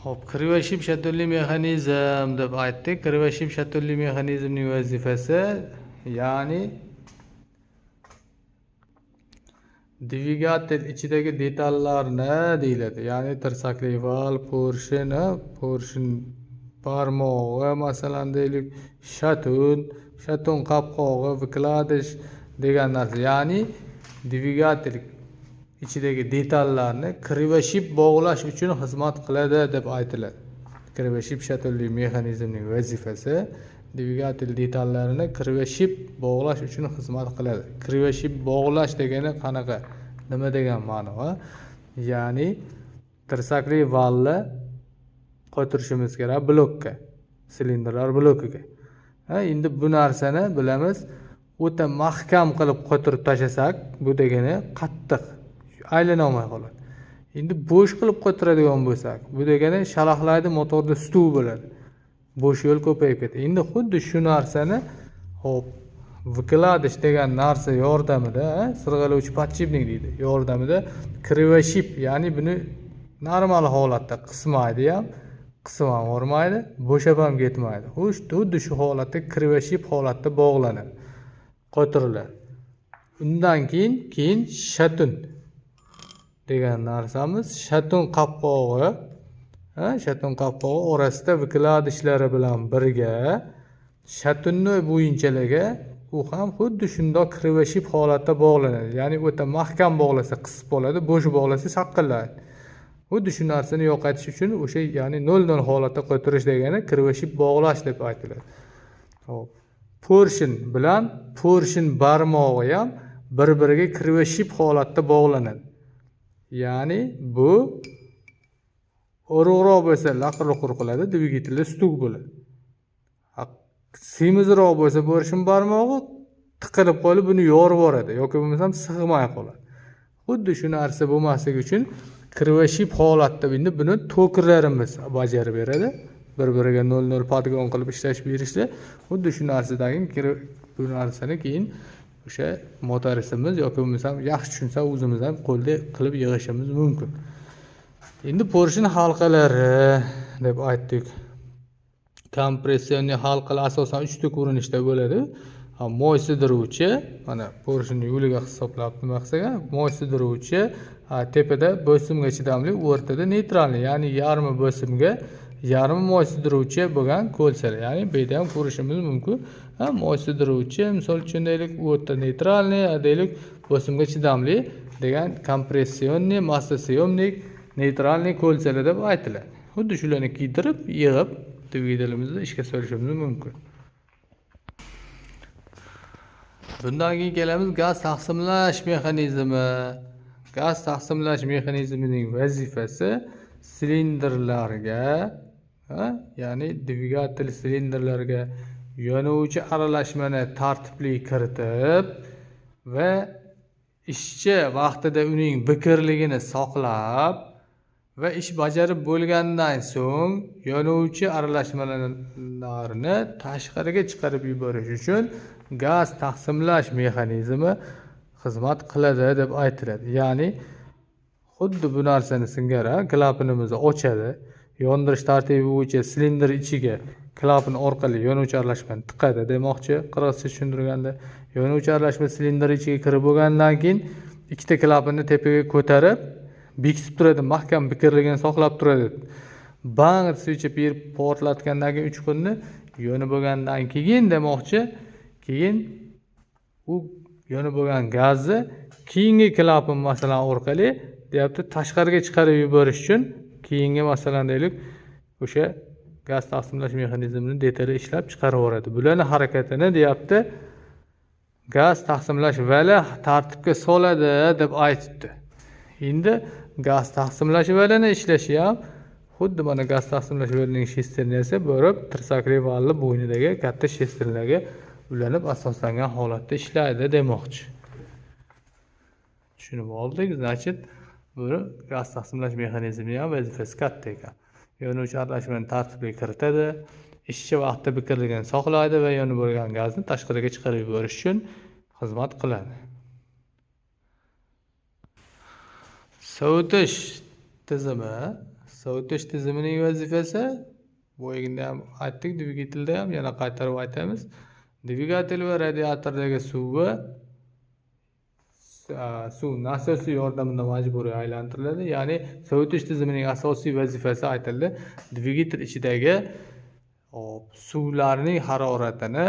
Hop, kirvashib shatunli mexanizm deb aytdik. Kirvashib shatunli mexanizmning vazifasi, ya'ni dvigatel ichidagi detallarni deyiladi. Ya'ni tirsakli val, porshin barmog'i, masalan deylik, shatun qopqog'i, vykladish degan narsa. Ya'ni dvigatel ichidagi detallarni kirvashib bog'lash uchun xizmat qiladi deb aytiladi. Kirvashib shatunli mexanizmning vazifasi dvigatel detallarini kirvashib bog'lash uchun xizmat qiladi. Kirvashib bog'lash degani qanaqa? Nima degan ma'no? Ya'ni tirsakli valni qo'ytirishimiz kerak blokka, silindrlar blokiga. Endi bu narsani bilamiz, o'ta mahkam qilib qo'ytirib tashlasak, bu degani qattiq aylana olmay qoladi. Endi bo'sh qilib qo'ytiradigan bo'lsak, bu degani shaloqlaydi, motorda stuv bo'ladi. Bo'sh yo'l ko'payib ketadi. Endi xuddi shu narsani vykladish degan narsa yordamida, sirg'alovchi podshipnik deydi, yordamida kirvashib, ya'ni buni normal holatda qismaydi ham, qisib ham o'rmaydi, bo'shab ham ketmaydi. Xuddi shu holatda kirvashib holatda bog'lanadi, qo'ytiriladi. Undan keyin shatun degan narsamiz, shatun qopqog'i orasida vykladishlari bilan birga shatunni bo'yinchaligi u ham xuddi shundoq kirvashib holatda bog'lanadi. Ya'ni o'ta mahkam bog'lasa qisib bo'ladi, bo'sh bog'lasa shaqqillaydi. Xuddi shu narsani yo'qotish uchun o'sha, ya'ni 0 holatda qo'ytirish degani kirvashib bog'lash deb aytiladi. Porshin bilan porshin barmog'i ham bir-biriga kirvashib holatda bog'lanadi. Ya'ni bu o'roqroq bo'lsa laqir-luqir qiladi, dvigatelda stuk bo'ladi. Semizroq bo'lsa porshin barmog'i tiqilib qolib buni yorib yuboradi yoki bo'lmasam sig'may qoladi. Xuddi shu narsa bo'lmasligi uchun kirvashib holatda endi buni tokerlarimiz bajarib beradi. Bir-biriga 0 podgon qilib ishlash berishda xuddi shu narsadan bu narsani keyin o'sha motoristimiz yoki bo'lmasam yaxshi tushunsa o'zimiz ham qo'lda qilib yig'ishimiz mumkin. Endi porshin halqalari deb aytdik. Kompressionniy halqalar asosan 3 ta ko'rinishda bo'ladi. Moy sidiruvchi, mana porshinning yo'liga hisoblab nima qilsak, moy sidiruvchi, tepada bosimga chidamli, o'rtada neytralniy, ya'ni yarmi bosimga, yarmi moy sidiruvchi bo'lgan ko'lsalar. Ya'ni bu yerda ham ko'rishimiz mumkin. Moy sidiruvchi, misol uchun deylik, o'rta neytralniy, deylik, bosimga chidamli degan kompressionniy, massasiyomnik, neytralniy ko'lsalar deb aytiladi. Xuddi shularni kiydirib, yig'ib dvigatelimizni ishga solishimiz mumkin. Bundan keyin kelamiz gaz taqsimlash mexanizmi. Gaz taqsimlash mexanizmining vazifasi silindrlarga, ya'ni dvigatel silindrlarga yonuvchi aralashmani tartibli kiritib va ishchi vaqtida uning biqirligini saqlab va ish bajarib bo'lgandan so'ng yonuvchi aralashmalarni tashqariga chiqarib yuborish uchun gaz taqsimlash mexanizmi xizmat qiladi deb aytiladi. Ya'ni xuddi bu narsani singari klapanimizni ochadi, yondirish tartibi bo'yicha silindr ichiga klapan orqali yonuvchi aralashmani tiqadi demoqchi, qirg'izcha tushuntirganda. Yonuvchi aralashma silindr ichiga kirib bo'lgandan keyin ikkita klapanni tepaga ko'tarib bekitib turadi, mahkam biqirligini saqlab turadi. Bang switch berib portlatgandan keyin uchqunni yonib bo'lgandan keyin demoqchi, keyin u yonib bo'lgan gazni keyingi klapan masalan orqali deyapti tashqariga chiqarib yuborish uchun keyingi masalan deylik o'sha gaz taqsimlash mexanizmini detali ishlab chiqarib yuboradi. Bularning harakatini deyapti gaz taqsimlash vali tartibga soladi deb aytibdi. Endi gaz taqsimlash valini ishlashi ham xuddi mana gaz taqsimlash valining shesterniyasi bo'lib, tirsakli valni bo'ynidagi katta shesterlarga ulanib asoslangan holatda ishlaydi demoqchi. Tushunib oldik. Значит, bu gaz taqsimlash mexanizmining ham vazifasi katta ekan. Yonuvchi aralashmani tartibli kiritadi, ishchi vaqtida biqirligini saqlaydi va yonib bo'lgan gazni tashqariga chiqarib yuborish uchun xizmat qiladi. Sovutish tizimi sovutish tizimining vazifasi boyagina ham aytdik, dvigatelda ham yana qaytarib aytamiz. Dvigatel va radiatordagi suv nasosi yordamida majburiy aylantiriladi. Ya'ni sovutish tizimining asosiy vazifasi aytildi. Dvigatel ichidagi suvlarning haroratini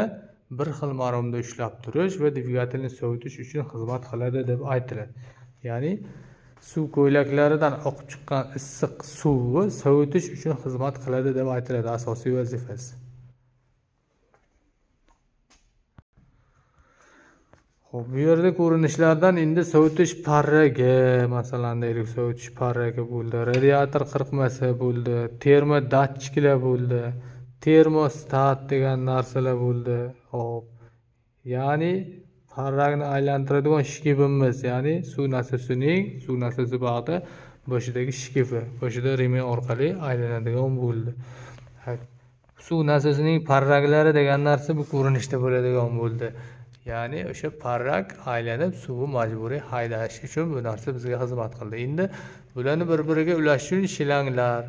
bir xil maromda ushlab turish va dvigatelni sovutish uchun xizmat qiladi deb aytiladi. Ya'ni suv ko'ylaklaridan oqib chiqqan issiq suvni sovutish uchun xizmat qiladi deb aytiladi, asosiy vazifasi. Xo'p, bu yerda ko'rinishlardan endi sovutish parragi, masalan deylik, sovutish parragi bo'ldi, radiator qirqmasi bo'ldi, termodatchiklar bo'ldi, termostat degan narsalar bo'ldi. Xo'p, ya'ni parragni aylantiradigan shkivimiz, ya'ni suv nasosi bog'da boshidagi shkivi, boshida remen orqali aylanadigan bo'ldi. Suv nasosining parraglari degan narsa bu ko'rinishda bo'ladigan bo'ldi. Ya'ni o'sha parrak aylanib suvni majburiy haydash uchun bu narsa bizga xizmat qildi. Endi bularni bir-biriga ulashish uchun shilanglar,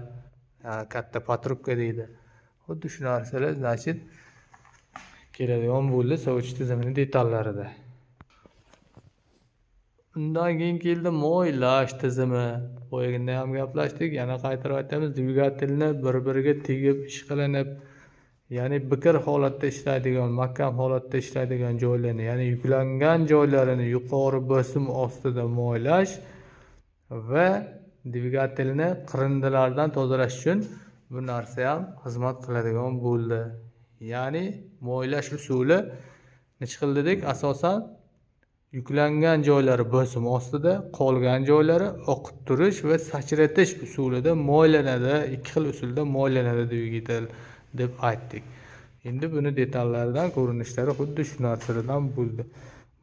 katta patrubka deydi. Xuddi shu narsalar, значит, keladigan bo'ldi sovutish tizimining detallarida. Undan keyin keldi moylash tizimi. Boyagina ham gaplashdik, yana qaytarib aytamiz. Dvigatelni bir-biriga tegib, ishqalanib, ya'ni biqir holatda ishlaydigan, mahkam holatda ishlaydigan joylarni, ya'ni yuklangan joylarini yuqori bosim ostida moylash va dvigatelni qirindilardan tozalash uchun bu narsa ham xizmat qiladigan bo'ldi. Ya'ni moylash usuli nechqil dedik? Asosan yuklangan joylari bosim ostida, qolgan joylari oqib turish va sachratish usulida moylanadi, ikki xil usulda moylanadi dvigatel deb aytdik. Endi buni detallaridan ko'rinishlari xuddi shu narsalardan bo'ldi.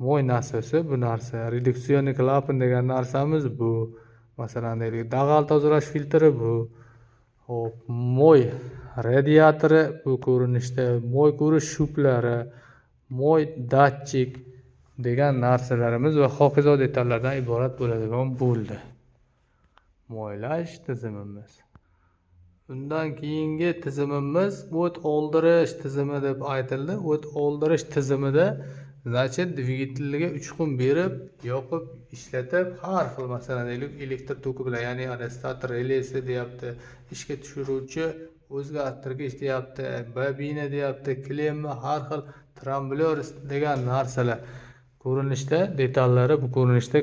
Moy nasosi bu narsa, reduksionniy klapan degan narsamiz bu. Masalan deylik, dag'al tozalash filtri bu. Xo'p, moy radiatori bu ko'rinishda, moy ko'rish shuplari, moy datchik degan narsalarimiz va hokazo detallardan iborat bo'ladigan bo'ldi moylash tizimimiz. Undan keyingi tizimimiz o't oldirish tizimi deb aytildi. O't oldirish tizimida значит dvigatelga uchqun berib, yoqib, ishlatib, har xil masalan deylik, elektr toki bilan, ya'ni arrestator relesi deyapti, ishga tushiruvchi o'zgartirgich deyapti, bobina deyapti, klemma, har xil tramblyor degan narsalar ko'rinishda detallari, bu ko'rinishda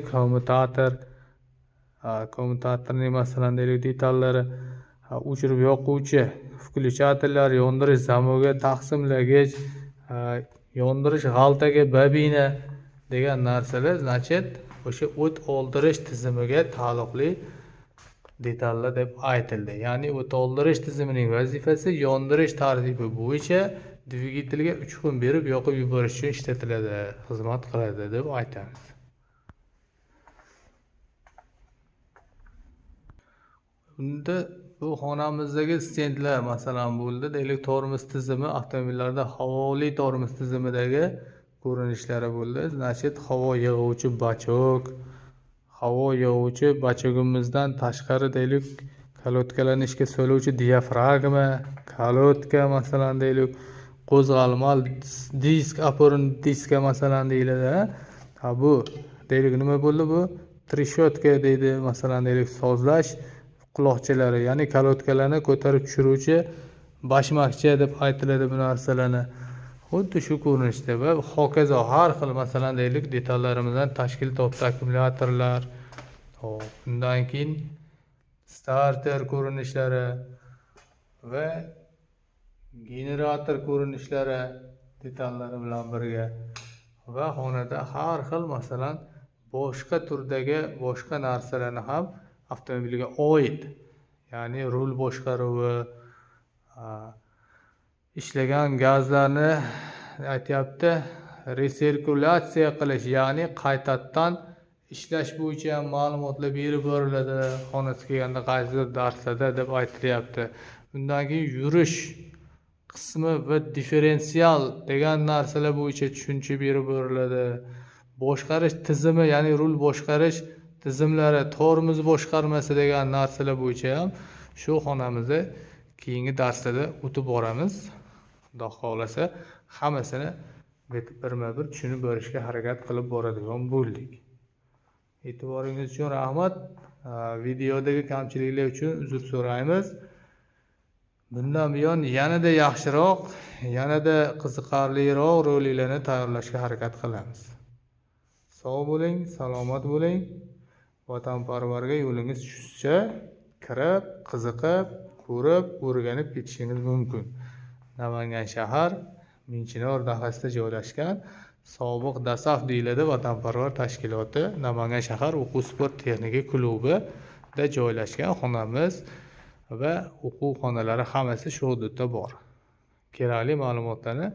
kommutatorning masalan deylik detallari, o'chirib yoquvchi, включательlar, yondirish zamoga taqsimlagich, yondirish g'altaga bobina degan narsalar, значит, o'sha o't oldirish tizimiga taalluqli detallar deb aytildi. Ya'ni o't oldirish tizimining vazifasi yondirish tartibi bo'yicha dvigatelga uchqun berib, yoqib yuborish uchun ishlatiladi, xizmat qiladi deb aytamiz. Unda bu xonamizdagi stendlar masalan bo'ldi. Deylik, tormoz tizimi, avtomobillarda havoli tormoz tizimidagi ko'rinishlari bo'ldi. Значит, havo yig'uvchi bachok, havo yig'uvchi bachogimizdan tashqari deylik, kalotkalarni ishga soluvchi diafragma, kalotka masalan deylik, qo'zg'almal disk, oporin diska masalan deyiladi. Bu deylik nima bo'ldi bu? Treshotka deydi, masalan deylik, sozlash quloqchalari, ya'ni kalotkalarni ko'tarib tushiruvchi bashmakcha deb aytiladi bu narsalarni. Xuddi shu ko'rinishda va hokazo har xil masalan deylik detallarimizdan tashkil topdi akkumulyatorlar. Undan keyin starter ko'rinishlari va generator ko'rinishlari detallari bilan birga va xonada har xil masalan boshqa turdagi boshqa narsalarni ham avtomobilga oid, ya'ni rul boshqaruvi, ishlagan gazlarni aytyapti, resirkulyatsiya qilish, ya'ni qaytadan ishlash bo'yicha ma'lumotlar berib boriladi xonasiga kelganda qaysidir darslarda deb aytilyapti. Undan keyin yurish qismi va differensial degan narsalar bo'yicha tushuncha berib boriladi. Boshqarish tizimi, ya'ni rul boshqarish tizimlari, tormoz boshqarmasi degan narsalar bo'yicha ham Shu xonamizni keyingi darslarda o'tib boramiz. Xudo xohlasa hammasini birma-bir tushunib borishga harakat qilib boradigan bo'ldik. E'tiboringiz uchun rahmat. Videodagi kamchiliklar uchun uzr so'raymiz. Bundan buyon yanada yaxshiroq, yanada qiziqarliroq roliklarni tayyorlashga harakat qilamiz. Sog' bo'ling, salomat bo'ling. Vatanparvarga yo'lingiz tushsa, kirib, qiziqib, ko'rib, o'rganib ketishingiz mumkin. Namangan shahar Minchinor dahasida joylashgan sobiq DASAF deyiladi Vatanparvar tashkiloti Namangan shahar o'quv sport texnika klubida joylashgan xonamiz va o'quv xonalari hammasi shu hududda bor. Kerakli ma'lumotlarni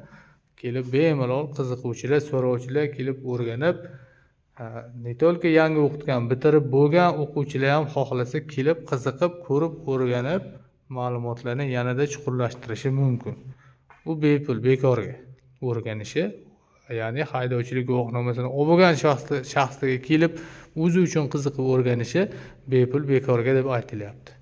kelib bemalol qiziquvchilar, so'rovchilar kelib o'rganib, ne только yangi o'qitgan, bitirib bo'lgan o'quvchilar ham xohlasa kelib qiziqib, ko'rib, o'rganib, ma'lumotlarni yanada chuqurlashtirishi mumkin. U bepul, bekorga o'rganishi, ya'ni haydovchilik guvohnomasini olgan shaxsga kelib o'zi uchun qiziqib o'rganishi bepul, bekorga deb aytilyapti.